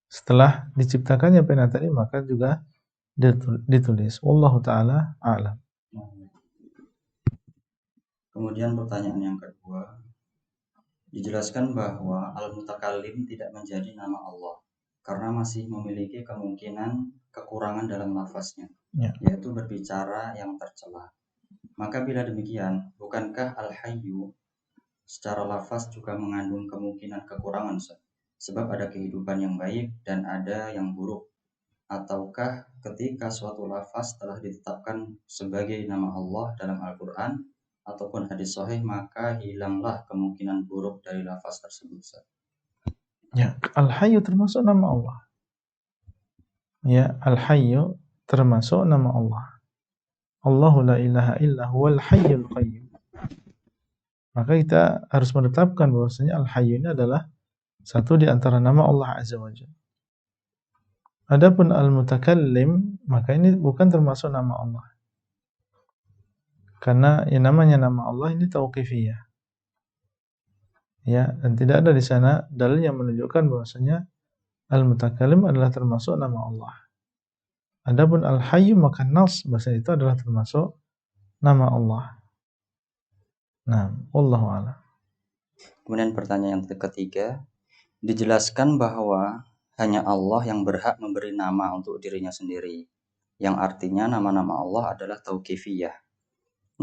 setelah diciptakannya pena tadi maka juga ditulis. Wallahu taala a'lam. Kemudian pertanyaan yang kedua, dijelaskan bahwa al-mutakallim tidak menjadi nama Allah karena masih memiliki kemungkinan kekurangan dalam lafaznya, Ya. yaitu berbicara yang tercela. Maka bila demikian, bukankah al-hayyu secara lafaz juga mengandung kemungkinan kekurangan, sebab ada kehidupan yang baik dan ada yang buruk? Ataukah ketika suatu lafaz telah ditetapkan sebagai nama Allah dalam Al-Quran ataupun hadis sahih, maka hilanglah kemungkinan buruk dari lafaz tersebut? Ya, Al-Hayyu termasuk nama Allah. Ya, Al-Hayyu termasuk nama Allah. Allahu la ilaha illa huwal hayyul qayyum. Maka kita harus menetapkan bahwasanya Al-Hayyu ini adalah satu di antara nama Allah Azza wa Jalla. Adapun Al-Mutakallim, maka ini bukan termasuk nama Allah. Karena yang namanya nama Allah ini tauqifiyah. Ya, dan tidak ada di sana dalil yang menunjukkan bahwasanya Al-Mutakallim adalah termasuk nama Allah. Adapun Al-Hayyu maka nas bahasa itu adalah termasuk nama Allah. Nah, wallahu a'lam. Kemudian pertanyaan yang ketiga, dijelaskan bahwa hanya Allah yang berhak memberi nama untuk dirinya sendiri, yang artinya nama-nama Allah adalah tauqifiyah.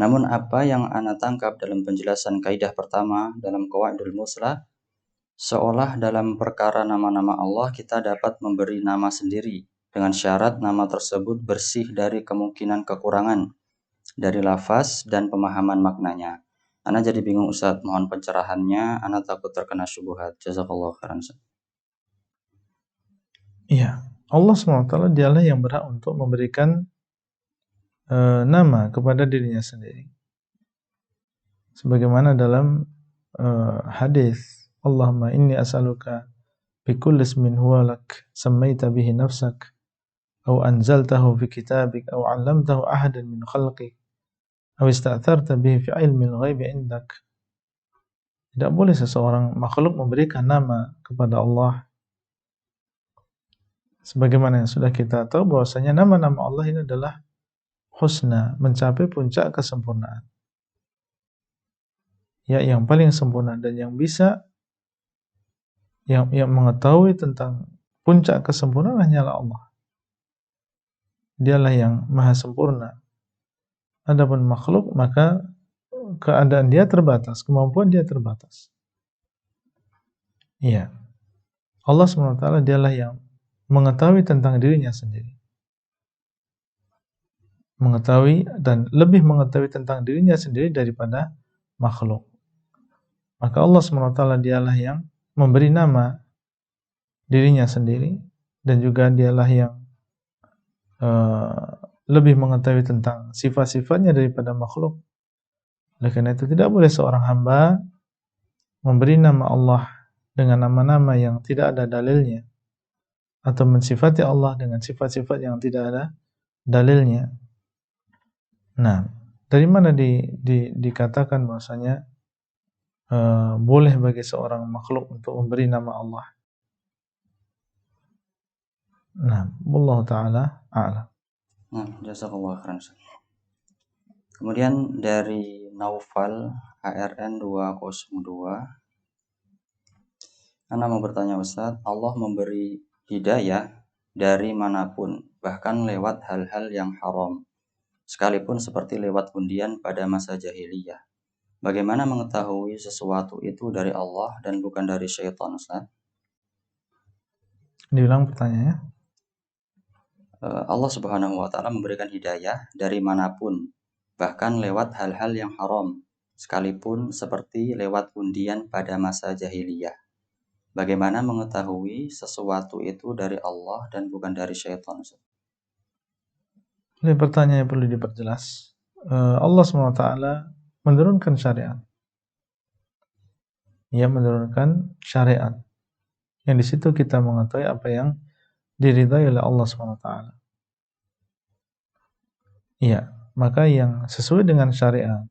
Namun apa yang ana tangkap dalam penjelasan kaidah pertama dalam Qawaidul Muslah, seolah dalam perkara nama-nama Allah kita dapat memberi nama sendiri dengan syarat nama tersebut bersih dari kemungkinan kekurangan dari lafaz dan pemahaman maknanya. Ana jadi bingung Ustaz, mohon pencerahannya, ana takut terkena syubhat. Jazakallahu khairan. Iya, Allah SWT dialah yang berhak untuk memberikan nama kepada dirinya sendiri. Sebagaimana dalam hadis, Allahumma inni as'aluka bikulli ismin huwa lak sammaita bihi nafsak aw anzaltahu fi kitabik aw 'allamtahu ahadan min khalqik aw ista'tharta bihi fi ilmil ghaibi 'indak. Tidak boleh seseorang makhluk memberikan nama kepada Allah sebagaimana yang sudah kita tahu bahwasanya nama-nama Allah ini adalah husna, mencapai puncak kesempurnaan. Ya, yang paling sempurna dan yang bisa yang mengetahui tentang puncak kesempurnaan hanyalah Allah. Dialah yang maha sempurna. Adapun makhluk maka keadaan dia terbatas, kemampuan dia terbatas. Iya. Allah SWT dialah yang mengetahui tentang dirinya sendiri. Mengetahui dan lebih mengetahui tentang dirinya sendiri daripada makhluk. Maka Allah SWT dialah yang memberi nama dirinya sendiri dan juga dialah yang lebih mengetahui tentang sifat-sifatnya daripada makhluk. Oleh karena itu tidak boleh seorang hamba memberi nama Allah dengan nama-nama yang tidak ada dalilnya atau mensifati Allah dengan sifat-sifat yang tidak ada dalilnya. Nah, dari mana dikatakan bahwasanya boleh bagi seorang makhluk untuk memberi nama Allah? Nah, wallahu taala a'lam. Nah, jazakallahu khairan. Kemudian dari Naufal HRN 202, ana mau bertanya Ustaz, Allah memberi hidayah dari manapun, bahkan lewat hal-hal yang haram, sekalipun seperti lewat undian pada masa jahiliyah. Bagaimana mengetahui sesuatu itu dari Allah dan bukan dari syaitan, Ustaz? Diulang pertanyaannya. Allah Subhanahu wa taala memberikan hidayah dari manapun, bahkan lewat hal-hal yang haram, sekalipun seperti lewat undian pada masa jahiliyah. Bagaimana mengetahui sesuatu itu dari Allah dan bukan dari syaitan? Ini pertanyaan yang perlu diperjelas. Allah SWT menurunkan syariat. Ia menurunkan syariat. Yang di situ kita mengetahui apa yang diridhai oleh Allah SWT. Iya, maka yang sesuai dengan syariat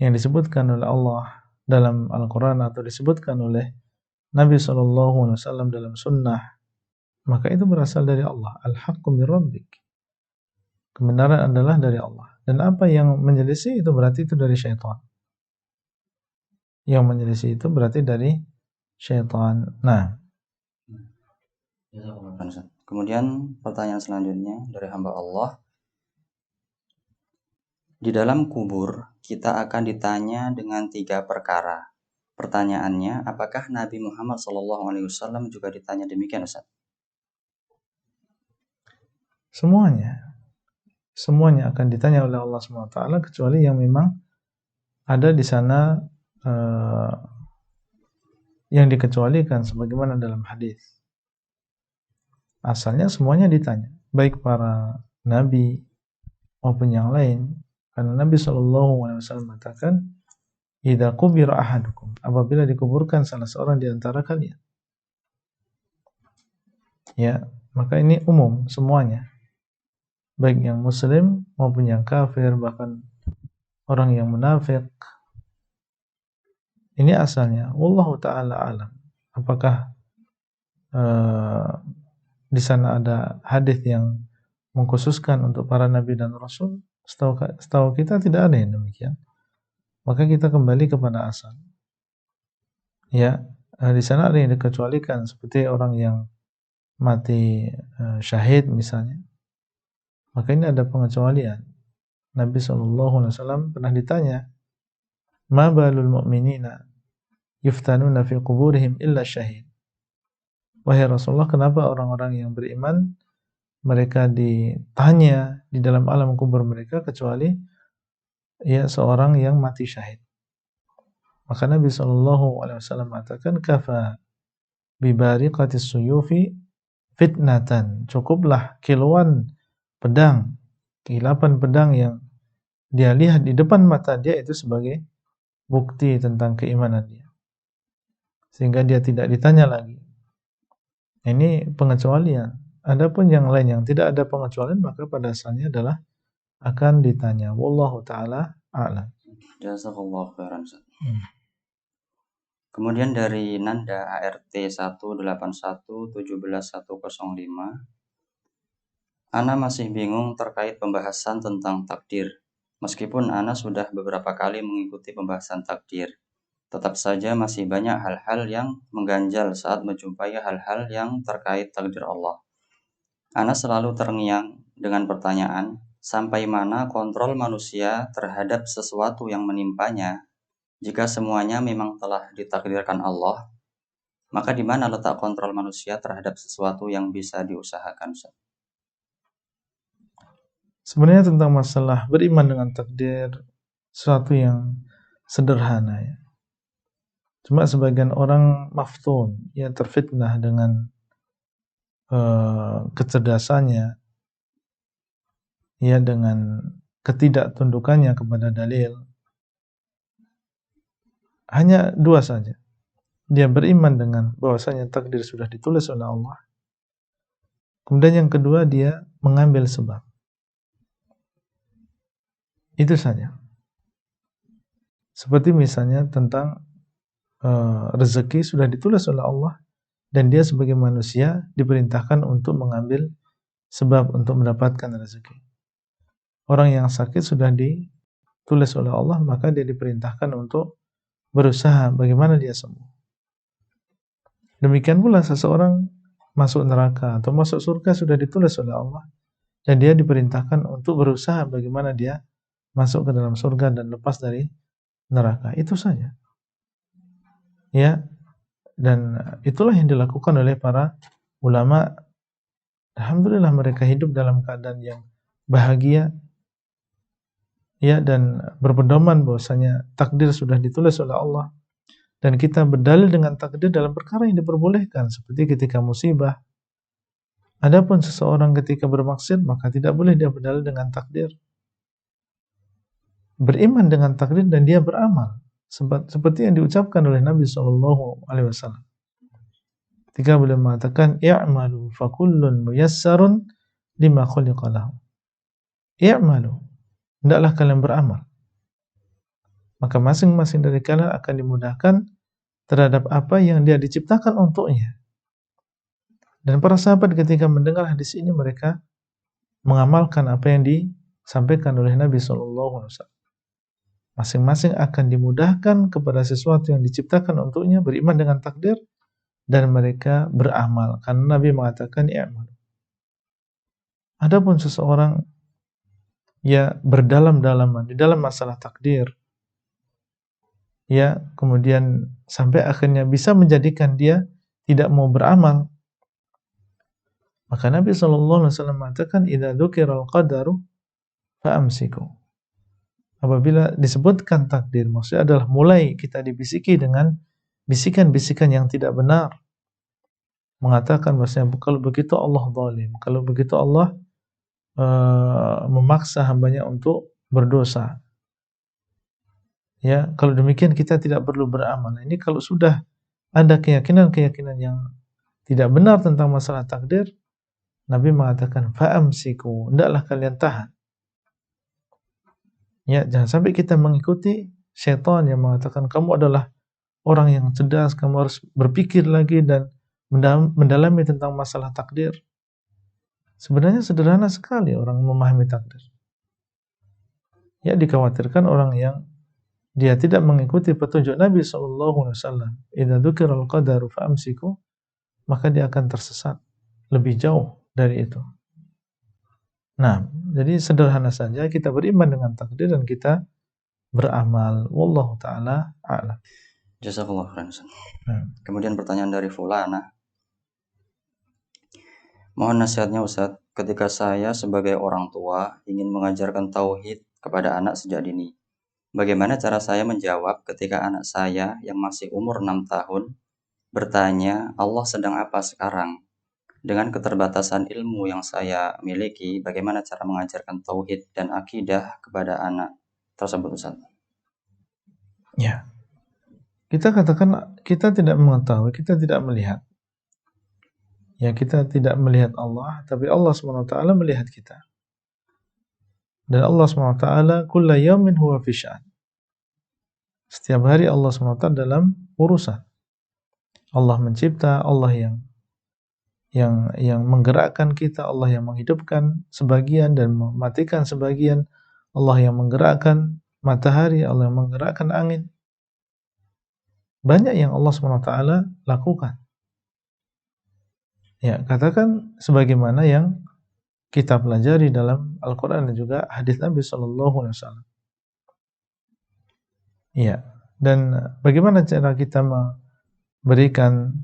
yang disebutkan oleh Allah dalam Al-Quran atau disebutkan oleh Nabi SAW dalam sunnah, maka itu berasal dari Allah. Al-haqqu min rabbik. Kebenaran adalah dari Allah. Dan apa yang menyelisih itu berarti itu dari syaitan. Yang menyelisih itu berarti dari syaitan. Nah, kemudian pertanyaan selanjutnya dari hamba Allah. Di dalam kubur kita akan ditanya dengan 3 perkara. Pertanyaannya, apakah Nabi Muhammad SAW juga ditanya demikian, Ustaz? Semuanya akan ditanya oleh Allah SWT kecuali yang memang ada di sana yang dikecualikan sebagaimana dalam hadis. Asalnya semuanya ditanya, baik para nabi maupun yang lain. Karena Nabi SAW mengatakan, "Idza qubira ahadukum," apabila dikuburkan salah seorang di antara kalian. Ya, maka ini umum semuanya. Baik yang muslim maupun yang kafir, bahkan orang yang munafik. Ini asalnya. Wallahu taala alam. Apakah di sana ada hadis yang mengkhususkan untuk para nabi dan rasul? Setahu kita tidak ada yang demikian. Maka kita kembali kepada asal. Ya, di sana ada yang dikecualikan seperti orang yang mati syahid misalnya. Maka ini ada pengecualian. Nabi SAW pernah ditanya, "Ma balul mu'minina yuftanuna fi quburihim illa syahid?" wahai Rasulullah, kenapa orang-orang yang beriman mereka ditanya di dalam alam kubur mereka kecuali ya seorang yang mati syahid. Maka Nabi SAW mengatakan, kafa bibariqatis suyufi fitnatan, cukuplah kilauan pedang, kilapan pedang yang dia lihat di depan mata dia itu sebagai bukti tentang keimanan dia, sehingga dia tidak ditanya lagi. Ini pengecualian. Adapun yang lain yang tidak ada pengecualian, maka pada asalnya adalah akan ditanya. Wallahu ta'ala a'lam. Jazakallahu khairan. Kemudian dari Nanda ART 181171105, Ana masih bingung terkait pembahasan tentang takdir. Meskipun Ana sudah beberapa kali mengikuti pembahasan takdir, tetap saja masih banyak hal-hal yang mengganjal saat menjumpai hal-hal yang terkait takdir Allah. Ana selalu terngiang dengan pertanyaan, sampai mana kontrol manusia terhadap sesuatu yang menimpanya? Jika semuanya memang telah ditakdirkan Allah, maka di mana letak kontrol manusia terhadap sesuatu yang bisa diusahakan? Sebenarnya tentang masalah beriman dengan takdir sesuatu yang sederhana ya. Cuma sebagian orang maftun, ya terfitnah dengan kecerdasannya, ya dengan ketidaktundukannya kepada dalil. Hanya dua saja. Dia beriman dengan bahwasanya takdir sudah ditulis oleh Allah. Kemudian yang kedua, dia mengambil sebab. Itu saja. Seperti misalnya tentang rezeki sudah ditulis oleh Allah, dan dia sebagai manusia diperintahkan untuk mengambil sebab untuk mendapatkan rezeki. Orang yang sakit sudah ditulis oleh Allah, maka dia diperintahkan untuk berusaha bagaimana dia sembuh. Demikian pula seseorang masuk neraka atau masuk surga sudah ditulis oleh Allah, dan dia diperintahkan untuk berusaha bagaimana dia masuk ke dalam surga dan lepas dari neraka. Itu saja. Ya, dan itulah yang dilakukan oleh para ulama. Alhamdulillah mereka hidup dalam keadaan yang bahagia, ya, dan berpedoman bahwasanya takdir sudah ditulis oleh Allah, dan kita berdalil dengan takdir dalam perkara yang diperbolehkan seperti ketika musibah. Adapun seseorang ketika bermaksiat, maka tidak boleh dia berdalil dengan takdir. Beriman dengan takdir dan dia beramal seperti yang diucapkan oleh Nabi SAW ketika beliau mengatakan, i'malu fakullun muyassarun lima khuliqa lahu. I'malu, hendaklah kalian beramal, maka masing-masing dari kalian akan dimudahkan terhadap apa yang dia diciptakan untuknya. Dan para sahabat ketika mendengar hadis ini, mereka mengamalkan apa yang disampaikan oleh Nabi SAW. Masing-masing akan dimudahkan kepada sesuatu yang diciptakan untuknya, beriman dengan takdir, dan mereka beramal. Karena Nabi mengatakan, i'malu. Adapun seseorang ya berdalam-dalaman di dalam masalah takdir, ya kemudian sampai akhirnya bisa menjadikan dia tidak mau beramal, maka Nabi SAW mengatakan, idza dzukiral qadaru fa'amsiku. Apabila disebutkan takdir, maksudnya adalah mulai kita dibisiki dengan bisikan-bisikan yang tidak benar, mengatakan bahwasanya kalau begitu Allah zalim, kalau begitu Allah memaksa hambanya untuk berdosa. Ya, kalau demikian kita tidak perlu beramal. Ini kalau sudah ada keyakinan-keyakinan yang tidak benar tentang masalah takdir, Nabi mengatakan fa'amsiku, hendaklah kalian tahan. Ya, jangan sampai kita mengikuti syaitan yang mengatakan kamu adalah orang yang cerdas, kamu harus berpikir lagi dan mendalami tentang masalah takdir. Sebenarnya sederhana sekali orang memahami takdir. Ya, dikhawatirkan orang yang dia tidak mengikuti petunjuk Nabi SAW, idza dzukiral qadaru fa'amsiku, maka dia akan tersesat lebih jauh dari itu. Nah, jadi sederhana saja kita beriman dengan takdir dan kita beramal. Wallahu ta'ala a'lam. Jazakallahu khairan. Kemudian pertanyaan dari Fulana, Mohon nasihatnya Ustadz, ketika saya sebagai orang tua ingin mengajarkan tauhid kepada anak sejak dini. Bagaimana cara saya menjawab ketika anak saya yang masih umur 6 tahun bertanya, Allah sedang apa sekarang? Dengan keterbatasan ilmu yang saya miliki, bagaimana cara mengajarkan tauhid dan akidah kepada anak tersebut Ustaz? Ya, kita katakan kita tidak mengetahui, kita tidak melihat. Ya, kita tidak melihat Allah, tapi Allah SWT melihat kita. Dan Allah SWT kulla yaumin huwa fi sya'an. Setiap hari Allah SWT dalam urusan. Allah mencipta, Allah yang menggerakkan kita, Allah yang menghidupkan sebagian dan mematikan sebagian, Allah yang menggerakkan matahari, Allah yang menggerakkan angin. Banyak yang Allah SWT lakukan. Ya, katakan sebagaimana yang kita pelajari dalam Al-Quran dan juga hadis Nabi SAW. Ya, dan bagaimana cara kita memberikan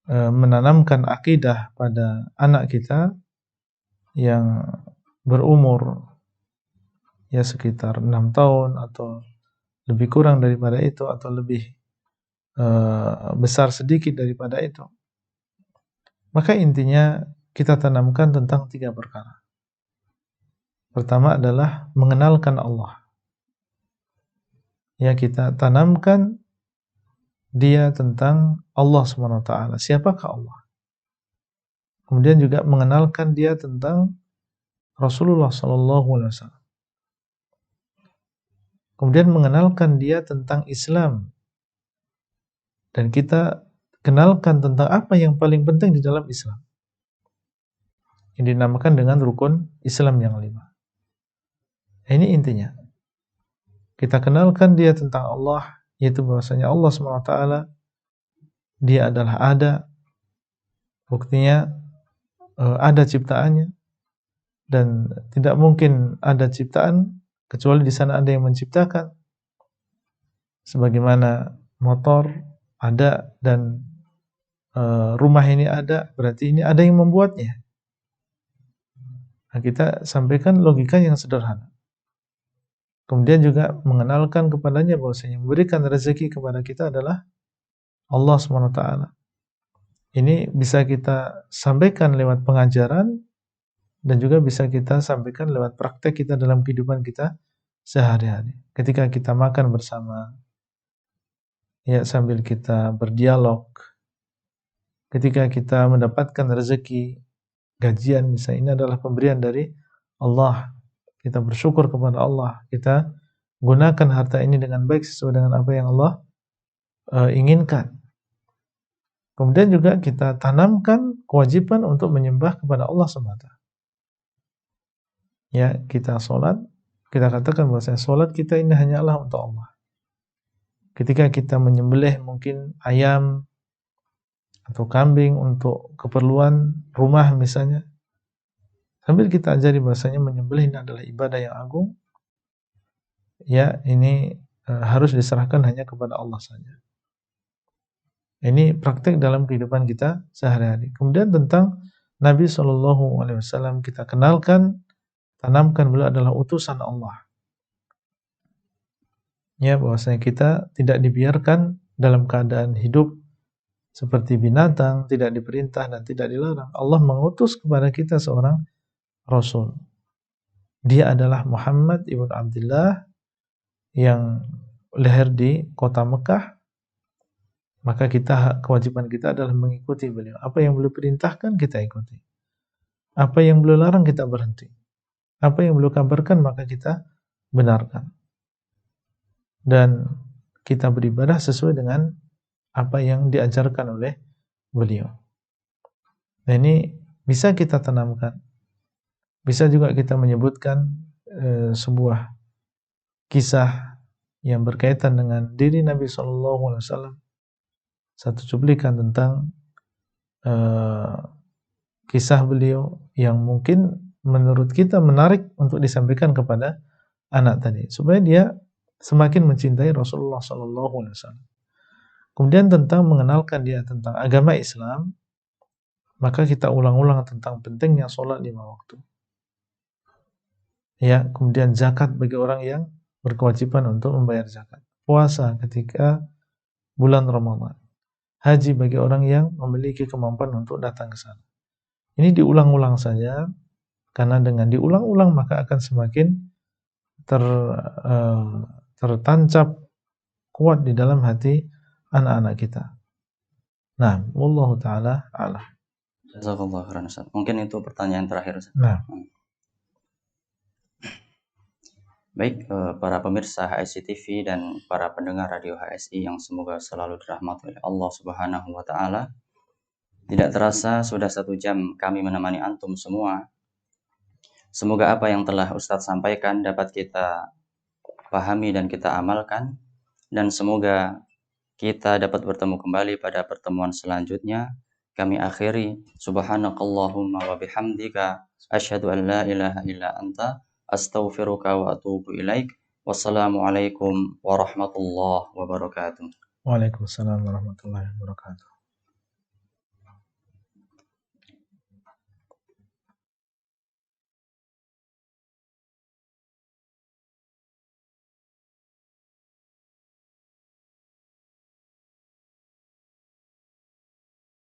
menanamkan akidah pada anak kita yang berumur ya sekitar 6 tahun atau lebih kurang daripada itu atau lebih besar sedikit daripada itu. Maka intinya kita tanamkan tentang 3 perkara. Pertama adalah mengenalkan Allah. Ya, kita tanamkan dia tentang Allah SWT. Siapakah Allah? Kemudian juga mengenalkan dia tentang Rasulullah SAW. Kemudian mengenalkan dia tentang Islam. Dan kita kenalkan tentang apa yang paling penting di dalam Islam. Yang dinamakan dengan rukun Islam yang 5. Ini intinya. Kita kenalkan dia tentang Allah, yaitu bahwasanya Allah SWT dia adalah ada. Buktinya ada ciptaannya dan tidak mungkin ada ciptaan kecuali di sana ada yang menciptakan. Sebagaimana motor ada dan rumah ini ada, berarti ini ada yang membuatnya. Nah, kita sampaikan logika yang sederhana. Kemudian juga mengenalkan kepadanya bahwasanya memberikan rezeki kepada kita adalah Allah SWT. Ini bisa kita sampaikan lewat pengajaran dan juga bisa kita sampaikan lewat praktek kita dalam kehidupan kita sehari-hari. Ketika kita makan bersama, ya sambil kita berdialog. Ketika kita mendapatkan rezeki, gajian misalnya, ini adalah pemberian dari Allah. Kita bersyukur kepada Allah. Kita gunakan harta ini dengan baik sesuai dengan apa yang Allah inginkan. Kemudian juga kita tanamkan kewajiban untuk menyembah kepada Allah semata. Ya, kita sholat, kita katakan bahwa sholat kita ini hanyalah untuk Allah. Ketika kita menyembelih mungkin ayam atau kambing untuk keperluan rumah misalnya, sambil kita ajari bahasanya menyembelih ini adalah ibadah yang agung, ya ini harus diserahkan hanya kepada Allah saja. Ini praktek dalam kehidupan kita sehari-hari. Kemudian tentang Nabi SAW kita kenalkan, tanamkan beliau adalah utusan Allah. Ya, bahwasanya kita tidak dibiarkan dalam keadaan hidup seperti binatang, tidak diperintah dan tidak dilarang. Allah mengutus kepada kita seorang Rasul. Dia adalah Muhammad ibn Abdullah yang lahir di kota Mekah. Maka kewajiban kita adalah mengikuti beliau. Apa yang beliau perintahkan kita ikuti. Apa yang beliau larang kita berhenti. Apa yang beliau kabarkan maka kita benarkan. Dan kita beribadah sesuai dengan apa yang diajarkan oleh beliau. Nah, ini bisa kita tanamkan. Bisa juga kita menyebutkan sebuah kisah yang berkaitan dengan diri Nabi SAW. Satu cuplikan tentang kisah beliau yang mungkin menurut kita menarik untuk disampaikan kepada anak tadi, supaya dia semakin mencintai Rasulullah SAW. Kemudian tentang mengenalkan dia tentang agama Islam, maka kita ulang-ulang tentang pentingnya sholat 5 waktu. Ya, kemudian zakat bagi orang yang berkewajiban untuk membayar zakat. Puasa ketika bulan Ramadan. Haji bagi orang yang memiliki kemampuan untuk datang ke sana. Ini diulang-ulang saja, karena dengan diulang-ulang maka akan semakin tertancap kuat di dalam hati anak-anak kita. Nah, wallahu taala a'lam. Jazakallah khairan Ustaz. Mungkin itu pertanyaan terakhir Ustaz. Nah, Baik, para pemirsa HSI TV dan para pendengar radio HSI yang semoga selalu dirahmati oleh Allah Subhanahu wa taala. Tidak terasa sudah 1 jam kami menemani antum semua. Semoga apa yang telah Ustadz sampaikan dapat kita pahami dan kita amalkan, dan semoga kita dapat bertemu kembali pada pertemuan selanjutnya. Kami akhiri, subhanakallahumma wa bihamdika asyhadu an la ilaha illa anta astaghfiruka wa atubu ilaik. Wassalamualaikum warahmatullahi wabarakatuh. waalaikumsalam warahmatullahi wabarakatuh.